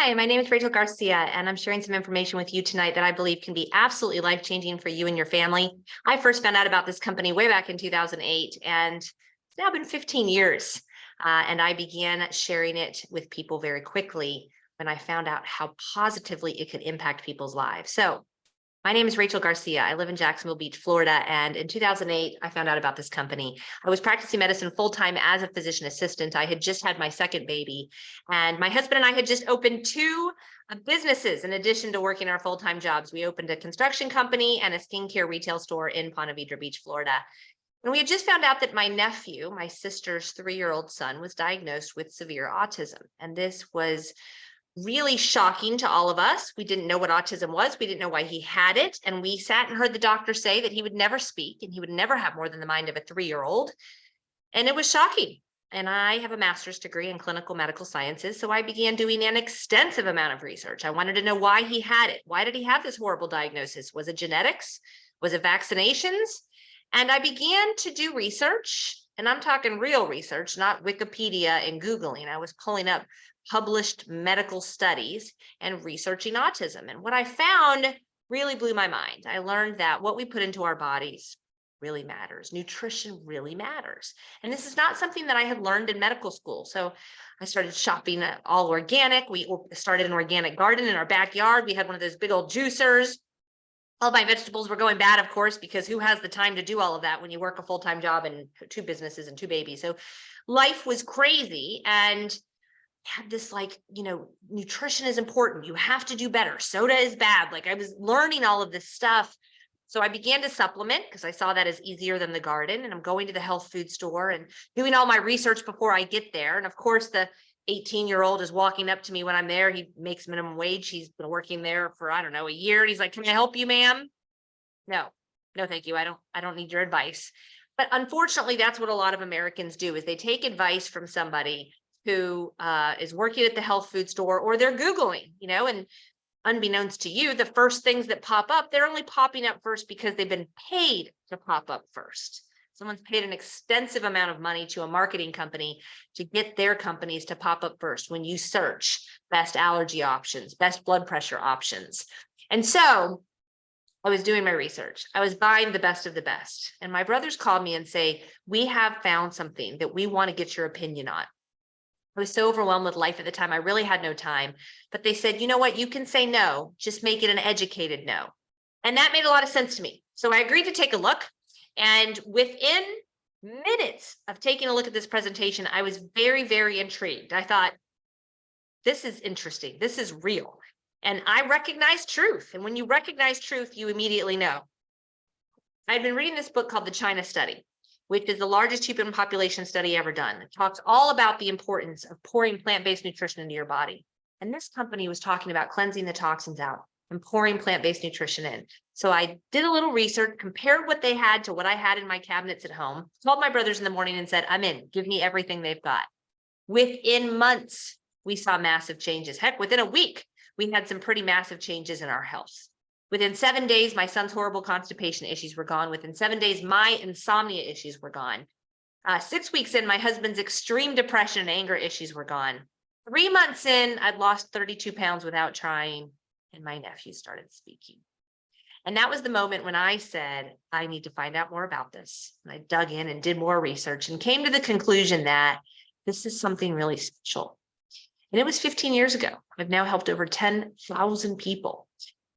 Hi, my name is Rachel Garcia, and I'm sharing some information with you tonight that I believe can be absolutely life-changing for you and your family. I first found out about this company way back in 2008, and it's now been 15 years. And I began sharing it with people very quickly when I found out how positively it could impact people's lives. So my name is Rachel Garcia. I live in Jacksonville Beach, Florida. And in 2008, I found out about this company. I was practicing medicine full time as a physician assistant. I had just had my second baby, and my husband and I had just opened two businesses in addition to working our full time jobs. We opened a construction company and a skincare retail store in Ponte Vedra Beach, Florida. And we had just found out that my nephew, my sister's 3-year-old son, was diagnosed with severe autism. And this was really shocking to all of us. We didn't know what autism was. We didn't know why he had it. And we sat and heard the doctor say that he would never speak and he would never have more than the mind of a 3-year-old. And it was shocking. And I have a master's degree in clinical medical sciences. So I began doing an extensive amount of research. I wanted to know why he had it. Why did he have this horrible diagnosis? Was it genetics? Was it vaccinations? And I began to do research, and I'm talking real research, not Wikipedia and Googling. I was pulling up published medical studies and researching autism. And what I found really blew my mind. I learned that what we put into our bodies really matters. Nutrition really matters. And this is not something that I had learned in medical school. So I started shopping all organic. We started an organic garden in our backyard. We had one of those big old juicers. All my vegetables were going bad, of course, because who has the time to do all of that when you work a full-time job and 2 businesses and 2 babies? So life was crazy. And had this nutrition is important. You have to do better. Soda is bad. Like, I was learning all of this stuff. So I began to supplement because I saw that as easier than the garden. And I'm going to the health food store and doing all my research before I get there. And of course, the 18-year-old is walking up to me when I'm there. He makes minimum wage. He's been working there for, I don't know, a year. And he's like, "Can I help you, ma'am?" No, no, thank you. I don't need your advice. But unfortunately, that's what a lot of Americans do, is they take advice from somebody who is working at the health food store, or they're Googling, and unbeknownst to you, the first things that pop up, they're only popping up first because they've been paid to pop up first. Someone's paid an extensive amount of money to a marketing company to get their companies to pop up first when you search best allergy options, best blood pressure options. And so I was doing my research. I was buying the best of the best. And my brothers called me and say, "We have found something that we want to get your opinion on." I was so overwhelmed with life at the time. I really had no time. But they said, "You know what? You can say no, just make it an educated no." And that made a lot of sense to me. So I agreed to take a look. And within minutes of taking a look at this presentation, I was very, very intrigued. I thought, this is interesting. This is real. And I recognize truth. And when you recognize truth, you immediately know. I'd been reading this book called The China Study, which is the largest human population study ever done. It talks all about the importance of pouring plant-based nutrition into your body. And this company was talking about cleansing the toxins out and pouring plant-based nutrition in. So I did a little research, compared what they had to what I had in my cabinets at home, called my brothers in the morning and said, "I'm in, give me everything they've got." Within months, we saw massive changes. Heck, within a week, we had some pretty massive changes in our health. Within 7 days, my son's horrible constipation issues were gone. Within 7 days, my insomnia issues were gone. 6 weeks in, my husband's extreme depression and anger issues were gone. 3 months in, I'd lost 32 pounds without trying, and my nephew started speaking. And that was the moment when I said, I need to find out more about this. And I dug in and did more research and came to the conclusion that this is something really special. And it was 15 years ago. I've now helped over 10,000 people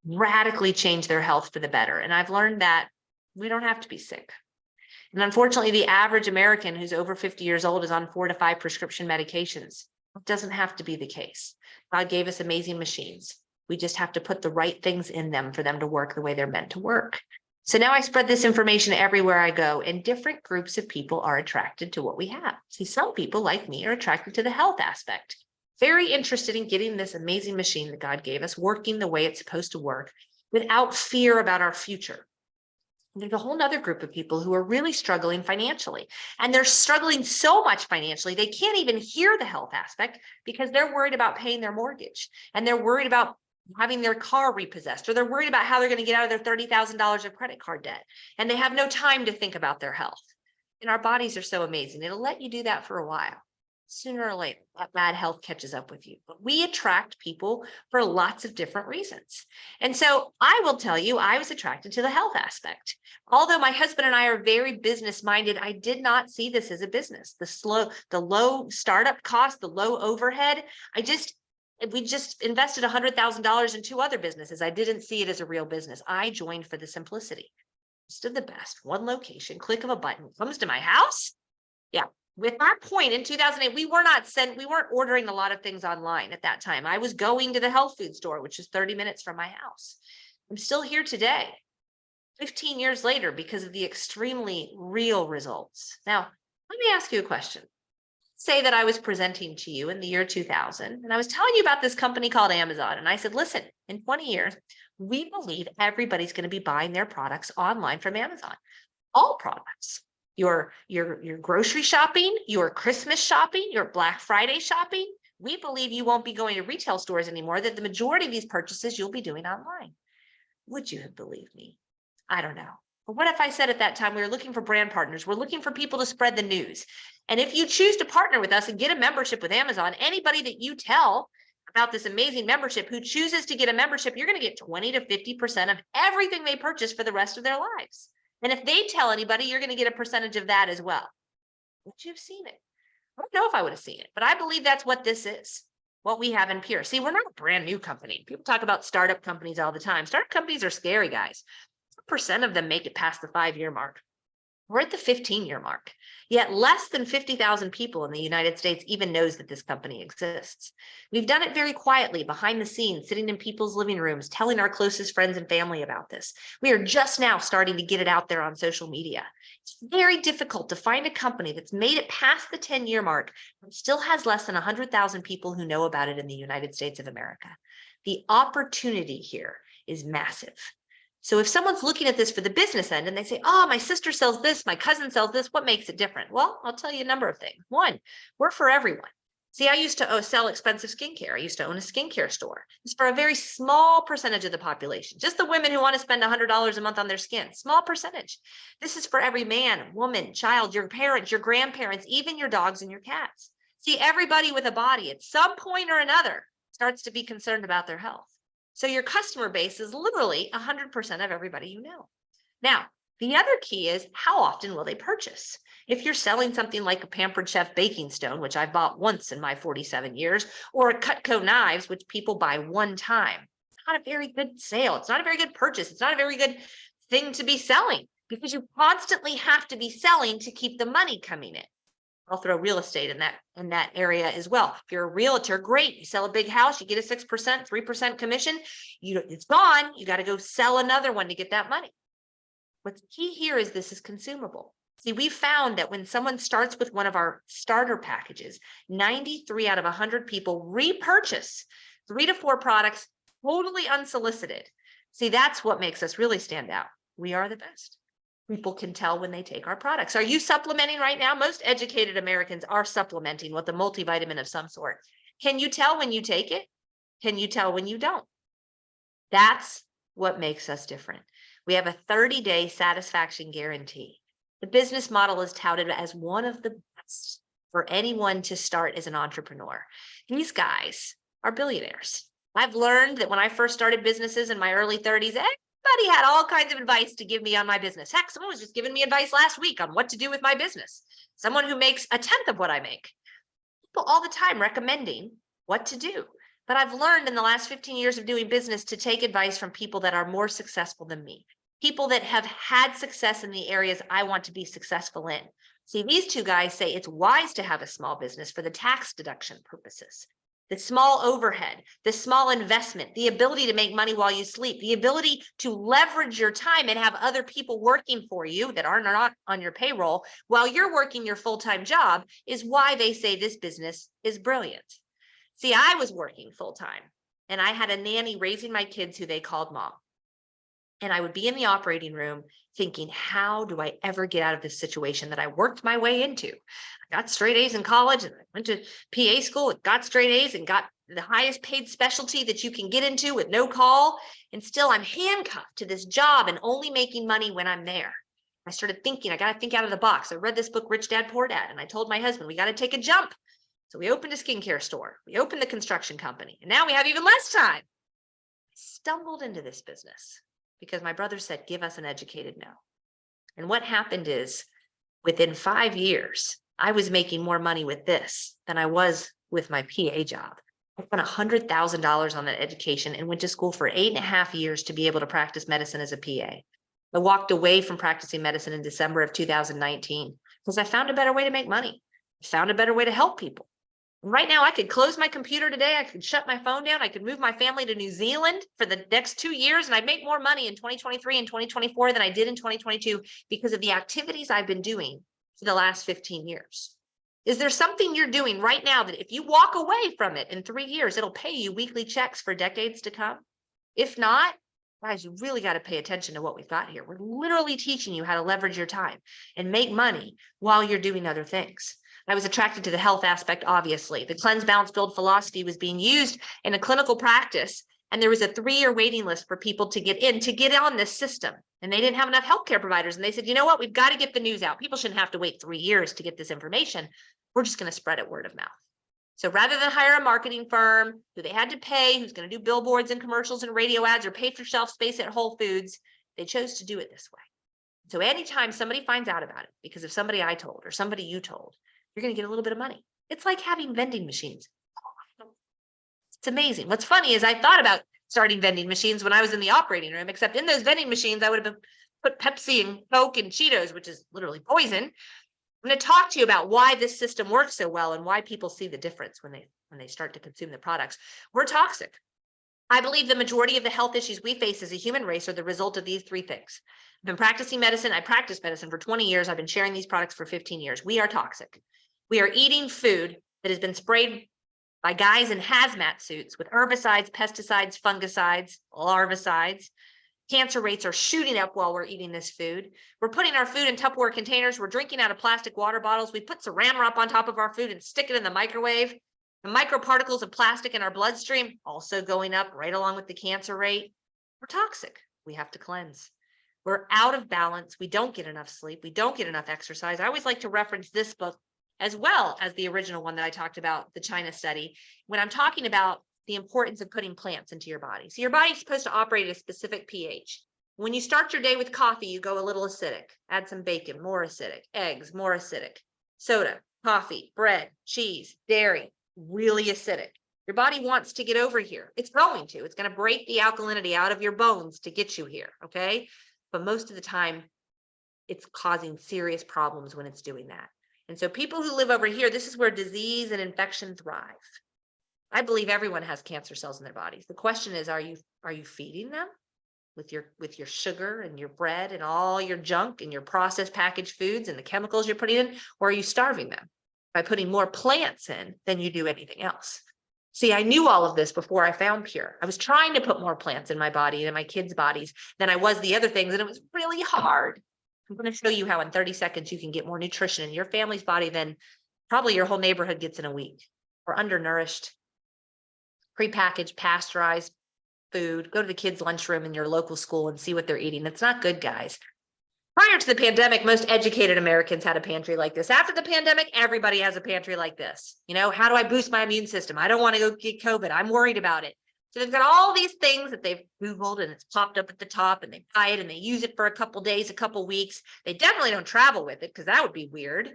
radically change their health for the better. And I've learned that we don't have to be sick. And unfortunately, the average American who's over 50 years old is on 4 to 5 prescription medications. It doesn't have to be the case. God gave us amazing machines. We just have to put the right things in them for them to work the way they're meant to work. So now I spread this information everywhere I go, and different groups of people are attracted to what we have. See, some people like me are attracted to the health aspect, very interested in getting this amazing machine that God gave us working the way it's supposed to work without fear about our future. And there's a whole other group of people who are really struggling financially, and they're struggling so much financially, they can't even hear the health aspect because they're worried about paying their mortgage, and they're worried about having their car repossessed, or they're worried about how they're going to get out of their $30,000 of credit card debt, and they have no time to think about their health. And our bodies are so amazing. It'll let you do that for a while. sooner or later, that bad health catches up with you. But we attract people for lots of different reasons. And so I will tell you, I was attracted to the health aspect. Although my husband and I are very business minded, I did not see this as a business. The low startup cost, the low overhead. We just invested $100,000 in two other businesses. I didn't see it as a real business. I joined for the simplicity. Just of the best, one location, click of a button, comes to my house. Yeah. With that point in 2008, we weren't ordering a lot of things online at that time. I was going to the health food store, which is 30 minutes from my house. I'm still here today, 15 years later, because of the extremely real results. Now, let me ask you a question. Say that I was presenting to you in the year 2000, and I was telling you about this company called Amazon. And I said, listen, in 20 years, we believe everybody's going to be buying their products online from Amazon, all products. Your grocery shopping, your Christmas shopping, your Black Friday shopping. We believe you won't be going to retail stores anymore, that the majority of these purchases you'll be doing online. Would you have believed me? I don't know. But what if I said at that time, we were looking for brand partners. We're looking for people to spread the news. And if you choose to partner with us and get a membership with Amazon, anybody that you tell about this amazing membership who chooses to get a membership, you're going to get 20 to 50% of everything they purchase for the rest of their lives. And if they tell anybody, you're going to get a percentage of that as well. Would you have seen it? I don't know if I would have seen it, but I believe that's what this is, what we have in Pure. See, we're not a brand new company. People talk about startup companies all the time. Startup companies are scary, guys. What percent of them make it past the 5-year mark? We're at the 15-year mark, yet less than 50,000 people in the United States even knows that this company exists. We've done it very quietly behind the scenes, sitting in people's living rooms, telling our closest friends and family about this. We are just now starting to get it out there on social media. It's very difficult to find a company that's made it past the 10-year mark and still has less than 100,000 people who know about it in the United States of America. The opportunity here is massive. So if someone's looking at this for the business end and they say, oh, my sister sells this, my cousin sells this, what makes it different? Well, I'll tell you a number of things. One, we're for everyone. See, I used to sell expensive skincare. I used to own a skincare store. It's for a very small percentage of the population, just the women who want to spend $100 a month on their skin, small percentage. This is for every man, woman, child, your parents, your grandparents, even your dogs and your cats. See, everybody with a body at some point or another starts to be concerned about their health. So your customer base is literally 100% of everybody you know. Now, the other key is how often will they purchase? If you're selling something like a Pampered Chef baking stone, which I bought once in my 47 years, or a Cutco knives, which people buy one time, it's not a very good sale. It's not a very good purchase. It's not a very good thing to be selling because you constantly have to be selling to keep the money coming in. I'll throw real estate in that area as well. If you're a realtor, great. You sell a big house, you get a 6%, 3% commission. It's gone. You got to go sell another one to get that money. What's key here is this is consumable. See, we found that when someone starts with one of our starter packages, 93 out of 100 people repurchase 3 to 4 products totally unsolicited. See, that's what makes us really stand out. We are the best. People can tell when they take our products. Are you supplementing right now? Most educated Americans are supplementing with a multivitamin of some sort. Can you tell when you take it? Can you tell when you don't? That's what makes us different. We have a 30-day satisfaction guarantee. The business model is touted as one of the best for anyone to start as an entrepreneur. These guys are billionaires. I've learned that when I first started businesses in my early 30s, everybody had all kinds of advice to give me on my business. Heck, someone was just giving me advice last week on what to do with my business. Someone who makes 1/10 of what I make. People all the time recommending what to do. But I've learned in the last 15 years of doing business to take advice from people that are more successful than me. People that have had success in the areas I want to be successful in. See, these two guys say it's wise to have a small business for the tax deduction purposes. The small overhead, the small investment, the ability to make money while you sleep, the ability to leverage your time and have other people working for you that are not on your payroll while you're working your full-time job is why they say this business is brilliant. See, I was working full-time and I had a nanny raising my kids who they called mom. And I would be in the operating room thinking, how do I ever get out of this situation that I worked my way into? I got straight A's in college and I went to PA school and got straight A's and got the highest paid specialty that you can get into with no call. And still I'm handcuffed to this job and only making money when I'm there. I started thinking, I got to think out of the box. I read this book, Rich Dad, Poor Dad. And I told my husband, we got to take a jump. So we opened a skincare store. We opened the construction company. And now we have even less time. I stumbled into this business because my brother said, give us an educated no. And what happened is within 5 years, I was making more money with this than I was with my PA job. I spent $100,000 on that education and went to school for 8.5 years to be able to practice medicine as a PA. I walked away from practicing medicine in December of 2019 because I found a better way to make money. I found a better way to help people. Right now, I could close my computer today. I could shut my phone down. I could move my family to New Zealand for the next 2 years, and I'd make more money in 2023 and 2024 than I did in 2022 because of the activities I've been doing for the last 15 years. Is there something you're doing right now that if you walk away from it in 3 years, it'll pay you weekly checks for decades to come? If not, guys, you really got to pay attention to what we've got here. We're literally teaching you how to leverage your time and make money while you're doing other things. I was attracted to the health aspect, obviously. The cleanse, balance, build philosophy was being used in a clinical practice, and there was a 3-year waiting list for people to get on this system. And they didn't have enough healthcare providers. And they said, you know what? We've got to get the news out. People shouldn't have to wait 3 years to get this information. We're just going to spread it word of mouth. So rather than hire a marketing firm who they had to pay, who's going to do billboards and commercials and radio ads or pay for shelf space at Whole Foods, they chose to do it this way. So anytime somebody finds out about it because of somebody I told or somebody you told, you're going to get a little bit of money. It's like having vending machines. It's amazing. What's funny is I thought about starting vending machines when I was in the operating room, except in those vending machines, I would have put Pepsi and Coke and Cheetos, which is literally poison. I'm going to talk to you about why this system works so well and why people see the difference when they start to consume the products. We're toxic. I believe the majority of the health issues we face as a human race are the result of these 3 things. I've been practicing medicine. I practiced medicine for 20 years. I've been sharing these products for 15 years. We are toxic. We are eating food that has been sprayed by guys in hazmat suits with herbicides, pesticides, fungicides, larvicides. Cancer rates are shooting up while we're eating this food. We're putting our food in Tupperware containers. We're drinking out of plastic water bottles. We put Saran wrap on top of our food and stick it in the microwave. The microparticles of plastic in our bloodstream also going up right along with the cancer rate. We're toxic. We have to cleanse. We're out of balance. We don't get enough sleep. We don't get enough exercise. I always like to reference this book as well as the original one that I talked about, the China study, when I'm talking about the importance of putting plants into your body. So your body's supposed to operate at a specific pH. When you start your day with coffee, you go a little acidic. Add some bacon, more acidic. Eggs, more acidic. Soda, coffee, bread, cheese, dairy, really acidic. Your body wants to get over here. It's going to. It's going to break the alkalinity out of your bones to get you here, okay? But most of the time, it's causing serious problems when it's doing that. And so people who live over here, this is where disease and infection thrive. I believe everyone has cancer cells in their bodies. The question is, are you feeding them with your sugar and your bread and all your junk and your processed packaged foods and the chemicals you're putting in, or are you starving them by putting more plants in than you do anything else? See, I knew all of this before I found Pure. I was trying to put more plants in my body and in my kids' bodies than I was the other things, and it was really hard. I'm going to show you how in 30 seconds you can get more nutrition in your family's body than probably your whole neighborhood gets in a week. We're undernourished, prepackaged, pasteurized food. Go to the kids' lunchroom in your local school and see what they're eating. It's not good, guys. Prior to the pandemic, most educated Americans had a pantry like this. After the pandemic, everybody has a pantry like this. You know, how do I boost my immune system? I don't want to go get COVID. I'm worried about it. So they've got all these things that they've Googled and it's popped up at the top and they buy it and they use it for a couple days, a couple weeks. They definitely don't travel with it because that would be weird.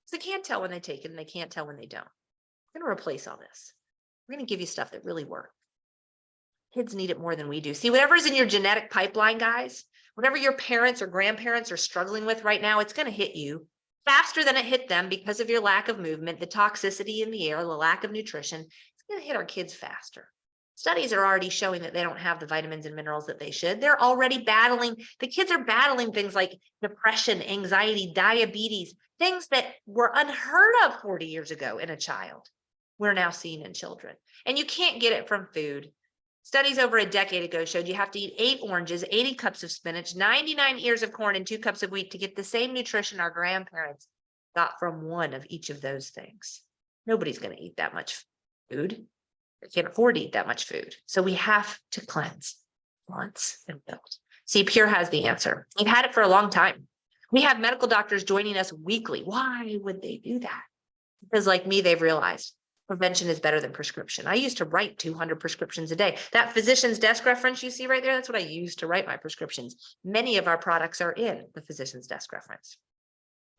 So they can't tell when they take it and they can't tell when they don't. We're going to replace all this. We're going to give you stuff that really works. Kids need it more than we do. See, whatever's in your genetic pipeline, guys, whatever your parents or grandparents are struggling with right now, it's going to hit you faster than it hit them because of your lack of movement, the toxicity in the air, the lack of nutrition. It's going to hit our kids faster. Studies are already showing that they don't have the vitamins and minerals that they should. They're already battling, the kids are battling things like depression, anxiety, diabetes, things that were unheard of 40 years ago in a child. We're now seeing in children. And you can't get it from food. Studies over a decade ago showed you have to eat 8 oranges, 80 cups of spinach, 99 ears of corn, and 2 cups of wheat to get the same nutrition our grandparents got from one of each of those things. Nobody's going to eat that much food. They can't afford to eat that much food. So we have to cleanse once and build. See, Pure has the answer. We've had it for a long time. We have medical doctors joining us weekly. Why would they do that? Because like me, they've realized Prevention is better than prescription. I used to write 200 prescriptions a day. That physician's desk reference you see right there, that's what I used to write my prescriptions. Many of our products are in the physician's desk reference.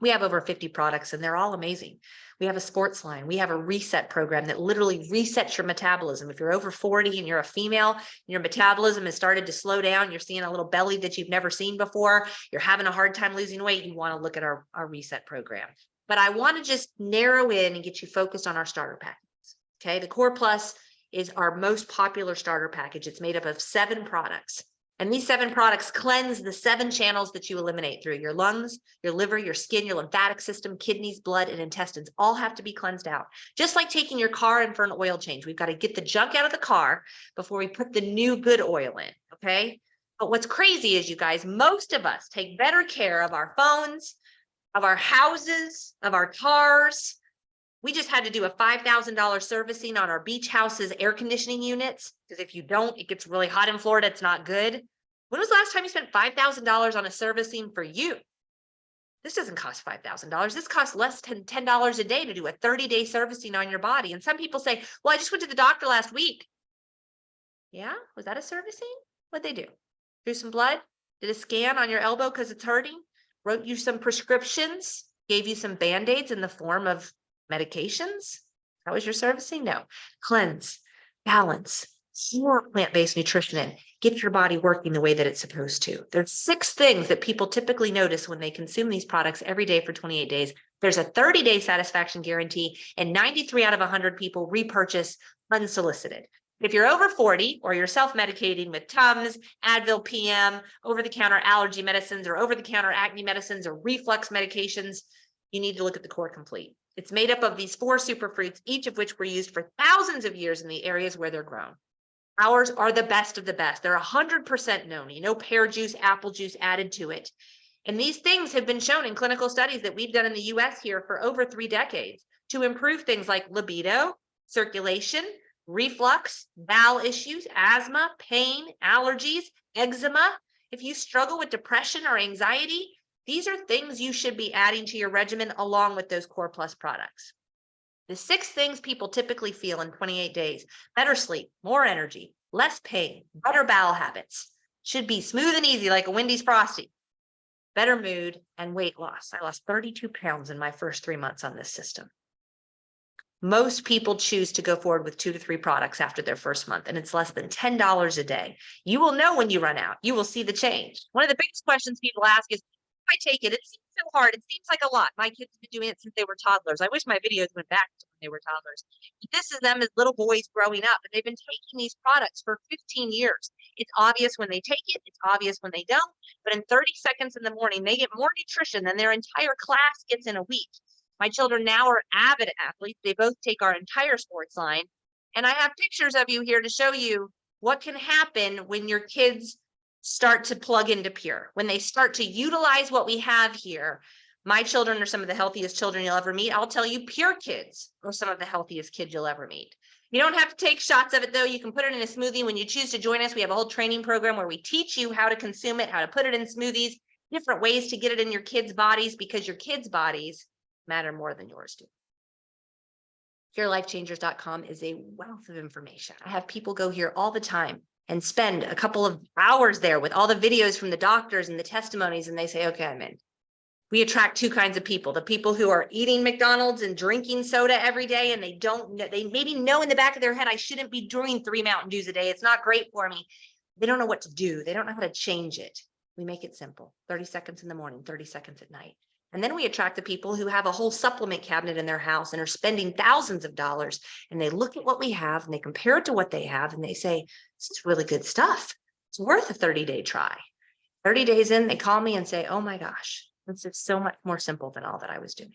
We have over 50 products and they're all amazing. We have a sports line. We have a reset program that literally resets your metabolism. If you're over 40 and you're a female, your metabolism has started to slow down, you're seeing a little belly that you've never seen before, you're having a hard time losing weight, you want to look at our reset program. But I want to just narrow in and get you focused on our starter packages. Okay, the Core Plus is our most popular starter package. It's made up of 7 products. And these 7 products cleanse the 7 channels that you eliminate through your lungs, your liver, your skin, your lymphatic system, kidneys, blood, and intestines all have to be cleansed out. Just like taking your car in for an oil change. We've got to get the junk out of the car before we put the new good oil in, okay? But what's crazy is, you guys, most of us take better care of our phones, of our houses, of our cars. We just had to do a $5,000 servicing on our beach house's air conditioning units, because if you don't, it gets really hot in Florida. It's not good. When was the last time you spent $5,000 on a servicing for you? This doesn't cost $5,000. This costs less than $10 a day to do a 30-day servicing on your body. And some people say, well, I just went to the doctor last week. Yeah, was that a servicing? What'd they do? Drew some blood? Did a scan on your elbow because it's hurting? Wrote you some prescriptions? Gave you some Band-Aids in the form of medications? That was your servicing? No. Cleanse, balance, pour plant-based nutrition in, get your body working the way that it's supposed to. There's 6 things that people typically notice when they consume these products every day for 28 days. There's a 30-day satisfaction guarantee, and 93 out of 100 people repurchase unsolicited. If you're over 40 or you're self-medicating with Tums, Advil PM, over-the-counter allergy medicines, or over-the-counter acne medicines, or reflux medications, you need to look at the Core Complete. It's made up of these 4 superfruits, each of which were used for thousands of years in the areas where they're grown. Ours are the best of the best. They're 100% noni, no pear juice, apple juice added to it. And these things have been shown in clinical studies that we've done in the US here for over 3 decades to improve things like libido, circulation, reflux, bowel issues, asthma, pain, allergies, eczema. If you struggle with depression or anxiety, these are things you should be adding to your regimen along with those Core Plus products. The 6 things people typically feel in 28 days: better sleep, more energy, less pain, better bowel habits, should be smooth and easy like a Wendy's Frosty, better mood, and weight loss. I lost 32 pounds in my first 3 months on this system. Most people choose to go forward with 2 to 3 products after their first month, and it's less than $10 a day. You will know when you run out. You will see the change. One of the biggest questions people ask is, I take it? It seems so hard. It seems like a lot. My kids have been doing it since they were toddlers. I wish my videos went back to when they were toddlers. This is them as little boys growing up, and they've been taking these products for 15 years. It's obvious when they take it. It's obvious when they don't. But in 30 seconds in the morning, they get more nutrition than their entire class gets in a week. My children now are avid athletes. They both take our entire sports line. And I have pictures of you here to show you what can happen when your kids start to plug into Pure. When they start to utilize what we have here. My children are some of the healthiest children you'll ever meet. I'll tell you, Pure kids are some of the healthiest kids you'll ever meet. You don't have to take shots of it, though. You can put it in a smoothie. When you choose to join us, we have a whole training program where we teach you how to consume it, how to put it in smoothies, different ways to get it in your kids' bodies, because your kids' bodies matter more than yours do. PureLifeChangers.com is a wealth of information. I have people go here all the time and spend a couple of hours there with all the videos from the doctors and the testimonies, and they say, okay, I'm in. We attract 2 kinds of people: the people who are eating McDonald's and drinking soda every day, and they don't know, they maybe know in the back of their head, I shouldn't be doing 3 Mountain Dews a day. It's not great for me. They don't know what to do. They don't know how to change it. We make it simple. 30 seconds in the morning, 30 seconds at night. And then we attract the people who have a whole supplement cabinet in their house and are spending thousands of dollars. And they look at what we have and they compare it to what they have and they say, this is really good stuff. It's worth a 30-day try. 30 days in, they call me and say, oh my gosh, this is so much more simple than all that I was doing.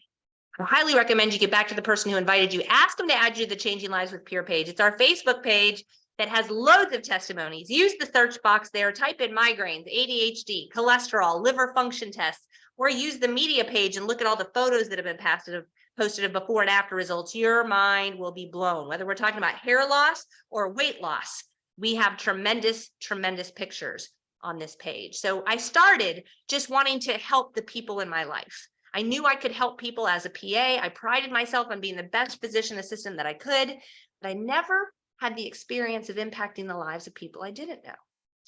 I highly recommend you get back to the person who invited you. Ask them to add you to the Changing Lives with Pure page. It's our Facebook page that has loads of testimonies. Use the search box there. Type in migraines, ADHD, cholesterol, liver function tests, or use the media page and look at all the photos that have been posted of before and after results. Your mind will be blown. Whether we're talking about hair loss or weight loss, we have tremendous, tremendous pictures on this page. So I started just wanting to help the people in my life. I knew I could help people as a PA. I prided myself on being the best physician assistant that I could, but I never had the experience of impacting the lives of people I didn't know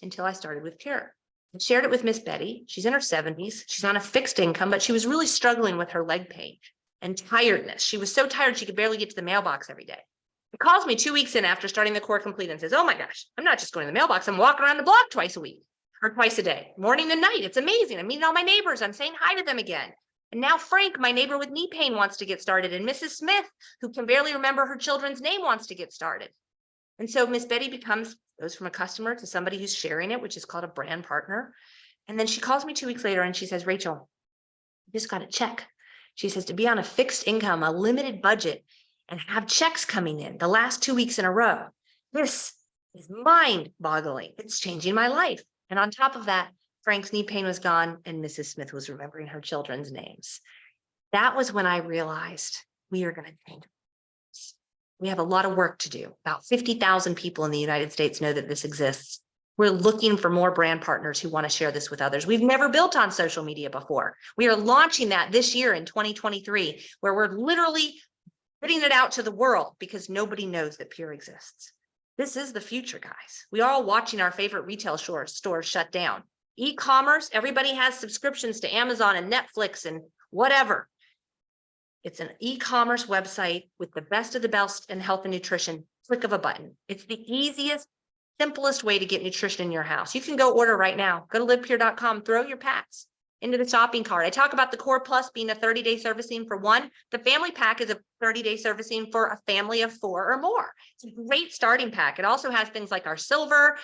until I started with Pure. I shared it with Miss Betty. She's in her 70s. She's on a fixed income, but she was really struggling with her leg pain and tiredness. She was so tired she could barely get to the mailbox every day. She calls me 2 weeks in after starting the Core Complete and says, oh my gosh, I'm not just going to the mailbox. I'm walking around the block twice a week or twice a day, morning and night. It's amazing. I'm meeting all my neighbors. I'm saying hi to them again. And now Frank, my neighbor with knee pain, wants to get started. And Mrs. Smith, who can barely remember her children's name, wants to get started. And so Miss Betty goes from a customer to somebody who's sharing it, which is called a brand partner. And then she calls me 2 weeks later and she says, Rachel, I just got a check. She says, to be on a fixed income, a limited budget, and have checks coming in the last 2 weeks in a row. This is mind boggling. It's changing my life. And on top of that, Frank's knee pain was gone and Mrs. Smith was remembering her children's names. That was when I realized we are going to change. We have a lot of work to do. About 50,000 people in the United States know that this exists. We're looking for more brand partners who want to share this with others. We've never built on social media before. We are launching that this year in 2023, where we're literally putting it out to the world because nobody knows that Pure exists. This is the future, guys. We are all watching our favorite retail stores shut down. E-commerce, everybody has subscriptions to Amazon and Netflix and whatever. It's an e-commerce website with the best of the best in health and nutrition, click of a button. It's the easiest, simplest way to get nutrition in your house. You can go order right now. Go to livepure.com, throw your packs into the shopping cart. I talk about the Core Plus being a 30-day servicing for one. The family pack is a 30-day servicing for a family of 4 or more. It's a great starting pack. It also has things like our silver,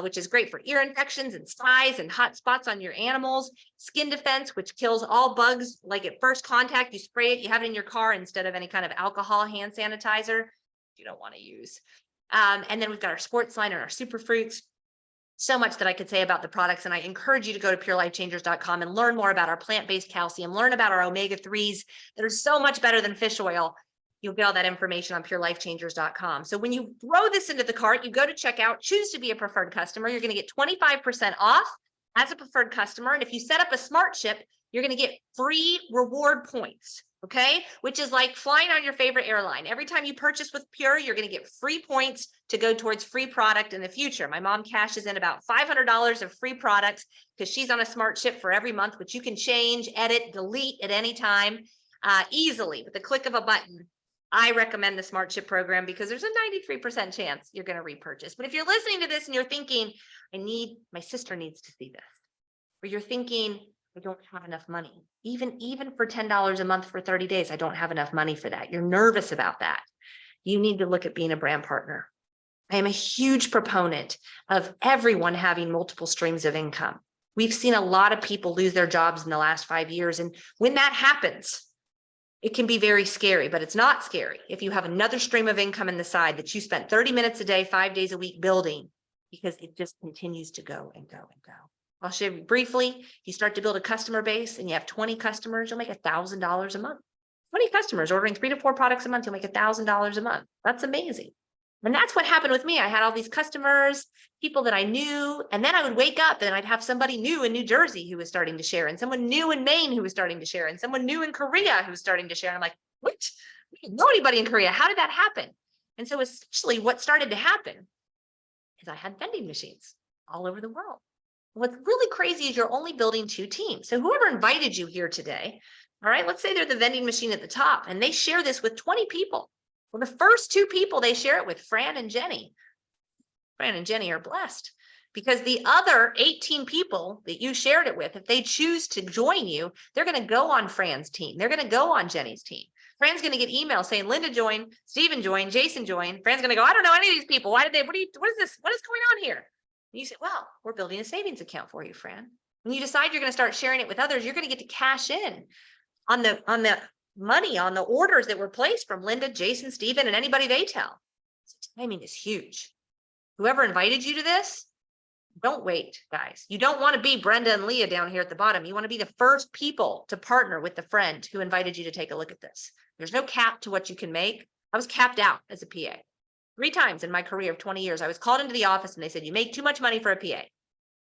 which is great for ear infections and styes and hot spots on your animals. Skin Defense, which kills all bugs. Like at first contact, you spray it, you have it in your car instead of any kind of alcohol hand sanitizer you don't want to use. And then we've got our sports line and our super fruits. So much that I could say about the products. And I encourage you to go to purelifechangers.com and learn more about our plant-based calcium, learn about our omega-3s that are so much better than fish oil. You'll get all that information on purelifechangers.com. So when you throw this into the cart, you go to checkout, choose to be a preferred customer. You're going to get 25% off as a preferred customer. And if you set up a smart ship, you're going to get free reward points. Okay, which is like flying on your favorite airline. Every time you purchase with Pure, you're going to get free points to go towards free product in the future. My mom cashes in about $500 of free products because she's on a smart ship for every month, which you can change, edit, delete at any time easily with the click of a button. I recommend the Smart Ship program because there's a 93% chance you're going to repurchase. But if you're listening to this and you're thinking, my sister needs to see this, or you're thinking, I don't have enough money. Even for $10 a month for 30 days, I don't have enough money for that. You're nervous about that. You need to look at being a brand partner. I am a huge proponent of everyone having multiple streams of income. We've seen a lot of people lose their jobs in the last 5 years. And when that happens, it can be very scary, but it's not scary if you have another stream of income in the side that you spent 30 minutes a day, 5 days a week building, because it just continues to go and go and go. I'll show you briefly. You start to build a customer base and you have 20 customers, you'll make $1,000 a month. 20 customers ordering 3 to 4 products a month, you'll make $1,000 a month. That's amazing. And that's what happened with me. I had all these customers, people that I knew, and then I would wake up and I'd have somebody new in New Jersey who was starting to share, and someone new in Maine who was starting to share, and someone new in Korea who was starting to share. And I'm like, what? I didn't know anybody in Korea. How did that happen? And so essentially what started to happen is I had vending machines all over the world. What's really crazy is you're only building 2 teams. So whoever invited you here today, all right, let's say they're the vending machine at the top and they share this with 20 people. Well, the first 2 people they share it with, Fran and Jenny. Fran and Jenny are blessed because the other 18 people that you shared it with, if they choose to join you, they're going to go on Fran's team. They're going to go on Jenny's team. Fran's going to get emails saying Linda joined, Stephen joined, Jason joined. Fran's going to go, I don't know any of these people. Why did they, what is this? What is going on here? And you say, well, we're building a savings account for you, Fran. When you decide you're going to start sharing it with others, you're going to get to cash in on the money, on the orders that were placed from Linda, Jason, Stephen, and anybody they tell. So timing is huge. Whoever invited you to this, don't wait, guys. You don't want to be Brenda and Leah down here at the bottom. You want to be the first people to partner with the friend who invited you to take a look at this. There's no cap to what you can make. I was capped out as a PA. 3 times in my career of 20 years, I was called into the office and they said, you make too much money for a PA.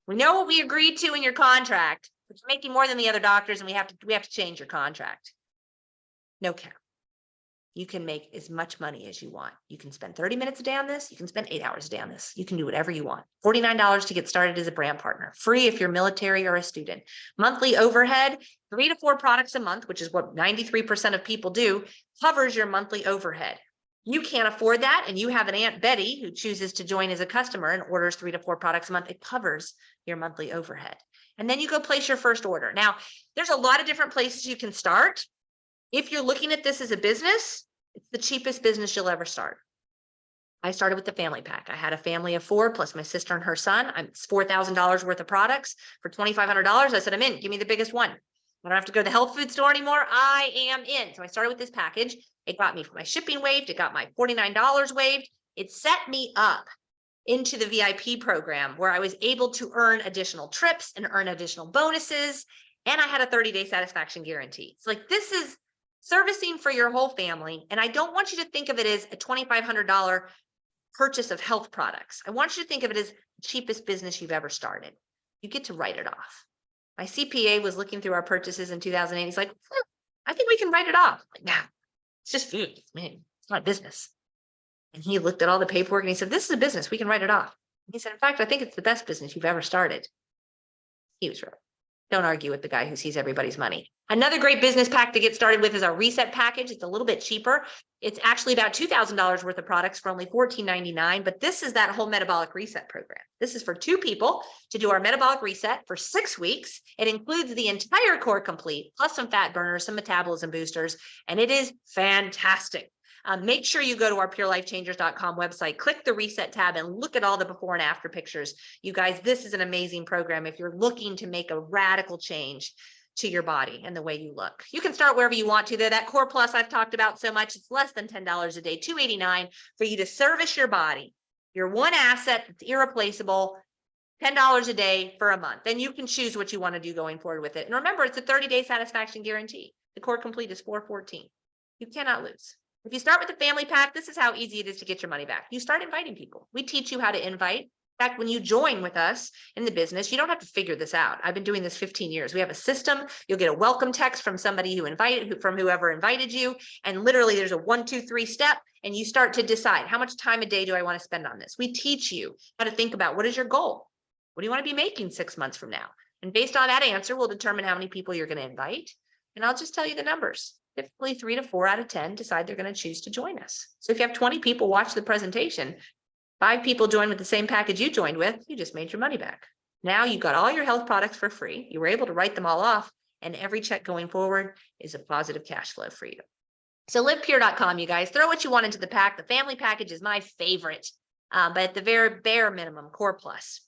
We know what we agreed to in your contract, But you're making more than the other doctors and we have to change your contract. No cap. You can make as much money as you want. You can spend 30 minutes a day on this. You can spend 8 hours a day on this. You can do whatever you want. $49 to get started as a brand partner. Free if you're military or a student. Monthly overhead, 3 to 4 products a month, which is what 93% of people do, covers your monthly overhead. You can't afford that, and you have an Aunt Betty who chooses to join as a customer and orders 3 to 4 products a month. It covers your monthly overhead. And then you go place your first order. Now, there's a lot of different places you can start. If you're looking at this as a business, it's the cheapest business you'll ever start. I started with the family pack. I had a family of 4 plus my sister and her son. It's $4,000 worth of products for $2,500. I said, I'm in. Give me the biggest one. I don't have to go to the health food store anymore. I am in. So I started with this package. It got me my shipping waived. It got my $49 waived. It set me up into the VIP program where I was able to earn additional trips and earn additional bonuses. And I had a 30-day satisfaction guarantee. It's like, this is servicing for your whole family. And I don't want you to think of it as a $2,500 purchase of health products. I want you to think of it as the cheapest business you've ever started. You get to write it off. My CPA was looking through our purchases in 2008. He's like, I think we can write it off. I'm like, nah, it's just food. Man, it's not a business. And he looked at all the paperwork and he said, this is a business. We can write it off. He said, in fact, I think it's the best business you've ever started. He was right. Don't argue with the guy who sees everybody's money. Another great business pack to get started with is our reset package. It's a little bit cheaper. It's actually about $2,000 worth of products for only $14.99, but this is that whole metabolic reset program. This is for 2 people to do our metabolic reset for 6 weeks. It includes the entire Core Complete, plus some fat burners, some metabolism boosters, and it is fantastic. Make sure you go to our purelifechangers.com website, click the reset tab and look at all the before and after pictures. You guys, this is an amazing program if you're looking to make a radical change to your body and the way you look. You can start wherever you want to. That Core Plus I've talked about so much, it's less than $10 a day, $289 for you to service your body. Your one asset that's irreplaceable, $10 a day for a month. Then you can choose what you want to do going forward with it. And remember, it's a 30-day satisfaction guarantee. The Core Complete is $414. You cannot lose. If you start with the family pack, this is how easy it is to get your money back. You start inviting people. We teach you how to invite. In fact, when you join with us in the business, you don't have to figure this out. I've been doing this 15 years. We have a system. You'll get a welcome text from somebody from whoever invited you. And literally there's a 1, 2, 3 step, and you start to decide how much time a day do I want to spend on this? We teach you how to think about what is your goal? What do you want to be making 6 months from now? And based on that answer, we'll determine how many people you're going to invite. And I'll just tell you the numbers. Typically 3 to 4 out of 10 decide they're going to choose to join us. So if you have 20 people watch the presentation, 5 people join with the same package you joined with, you just made your money back. Now you got all your health products for free. You were able to write them all off, and every check going forward is a positive cash flow for you. So livepure.com, you guys, throw what you want into the pack. The family package is my favorite, but at the very bare minimum, Core Plus.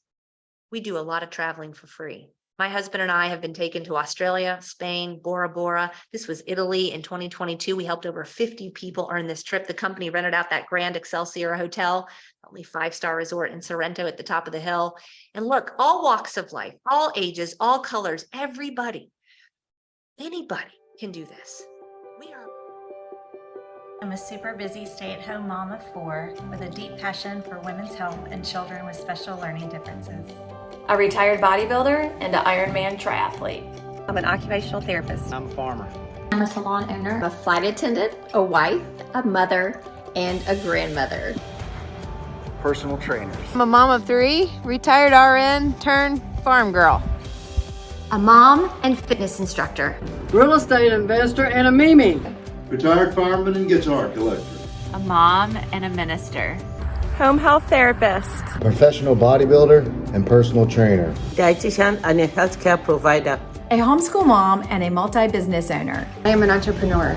We do a lot of traveling for free. My husband and I have been taken to Australia, Spain, Bora Bora. This was Italy in 2022. We helped over 50 people earn this trip. The company rented out that Grand Excelsior Hotel, only 5-star resort in Sorrento at the top of the hill. And look, all walks of life, all ages, all colors, everybody, anybody can do this. I'm a super busy stay-at-home mom of 4 with a deep passion for women's health and children with special learning differences. A retired bodybuilder and an Ironman triathlete. I'm an occupational therapist. I'm a farmer. I'm a salon owner, a flight attendant, a wife, a mother, and a grandmother. Personal trainers. I'm a mom of 3, retired RN turned farm girl. A mom and fitness instructor. Real estate investor and a Mimi. Retired fireman and guitar collector. A mom and a minister. Home health therapist. Professional bodybuilder and personal trainer. Dietitian and a healthcare provider. A homeschool mom and a multi-business owner. I am an entrepreneur.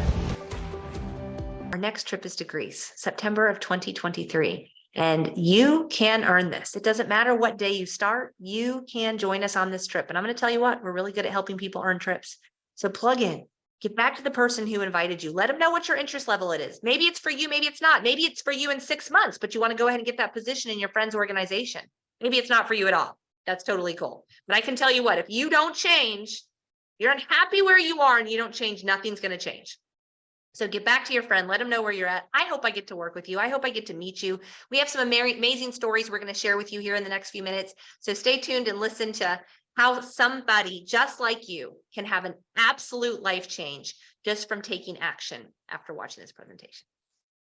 Our next trip is to Greece, September of 2023. And you can earn this. It doesn't matter what day you start, you can join us on this trip. And I'm going to tell you what, we're really good at helping people earn trips. So plug in. Get back to the person who invited you. Let them know what your interest level it is. Maybe it's for you, maybe it's not. Maybe it's for you in 6 months, but you want to go ahead and get that position in your friend's organization. Maybe it's not for you at all. That's totally cool. But I can tell you what, if you don't change, you're unhappy where you are and you don't change, nothing's going to change. So get back to your friend, let them know where you're at. I hope I get to work with you. I hope I get to meet you. We have some amazing stories we're going to share with you here in the next few minutes. So stay tuned and listen to how somebody just like you can have an absolute life change just from taking action after watching this presentation.